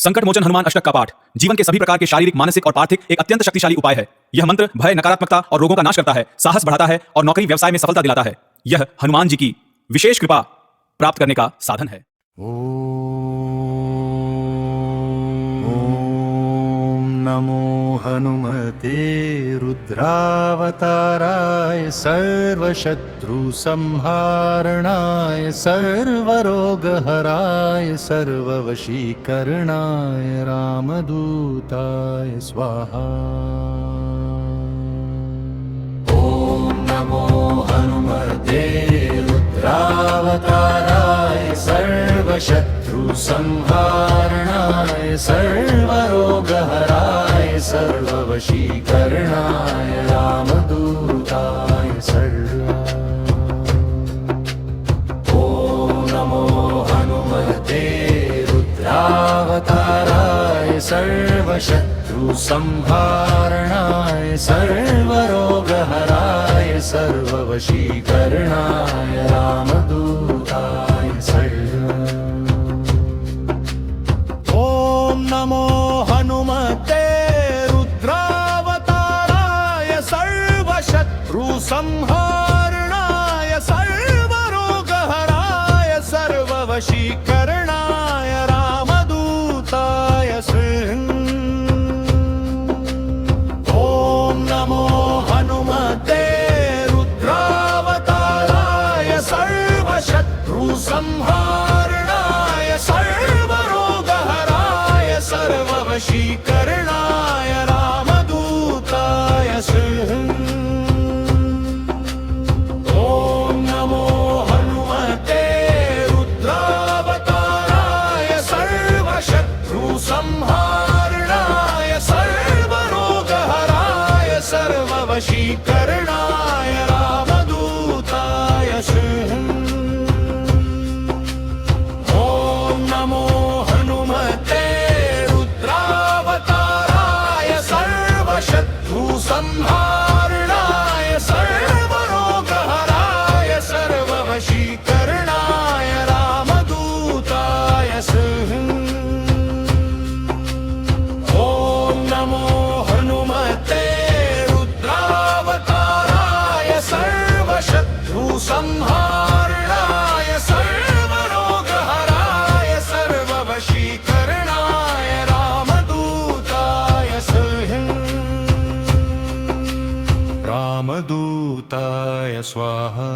संकट मोचन हनुमान अष्टक का पाठ जीवन के सभी प्रकार के शारीरिक, मानसिक और पार्थिक एक अत्यंत शक्तिशाली उपाय है। यह मंत्र भय, नकारात्मकता और रोगों का नाश करता है, साहस बढ़ाता है और नौकरी व्यवसाय में सफलता दिलाता है। यह हनुमान जी की विशेष कृपा प्राप्त करने का साधन है। ओम नमो हनुमते रुद्रावताराय सर्वशत्रु संहारणाय सर्वरोगहराय सर्ववशीकरणाय रामदूताय स्वाहा। ओम नमो हनुमते रुद्रावताराय सर्वशत्रु संहारणाय सर्वरोगहराय सर्ववशीकरणाय रामदूताय स्वाहा। ओम नमो हनुमते रुद्रावताराय सर्वशत्रु संहारणाय सर्वरोगहराय सर्ववशीकरणाय रामदूताय स्वाहा। ओम नमो हनुमते रुद्रावताराय सर्वशत्रु संहारणाय सर्वरोगहराय सर्ववशीकरणाय रामदूताय स्वाहा। ओम नमो हनुमते रुद्रावताराय सर्वशत्रु संहारणाय सर्वरोगहराय सर्ववशीकरणाय रामदूताय स्वाहा। ओम नमो हनुमते रुद्रावताराय सर्वशत्रु संहारणाय सर्वरोगहराय सर्ववशीकरणाय रामदूताय स्वाहा। ओम नमो हनुमते रुद्रावताराय सर्वशत्रु संहारणाय सर्वरोगहराय सर्ववशीकरणाय रामदूताय स्वाहा। ओम नमो हनुमते रुद्रावताराय सर्वशत्रु संहारणाय सर्वरोगहराय सर्ववशीकरणाय रामदूताय स्वाहा। रामदूताय स्वाहा।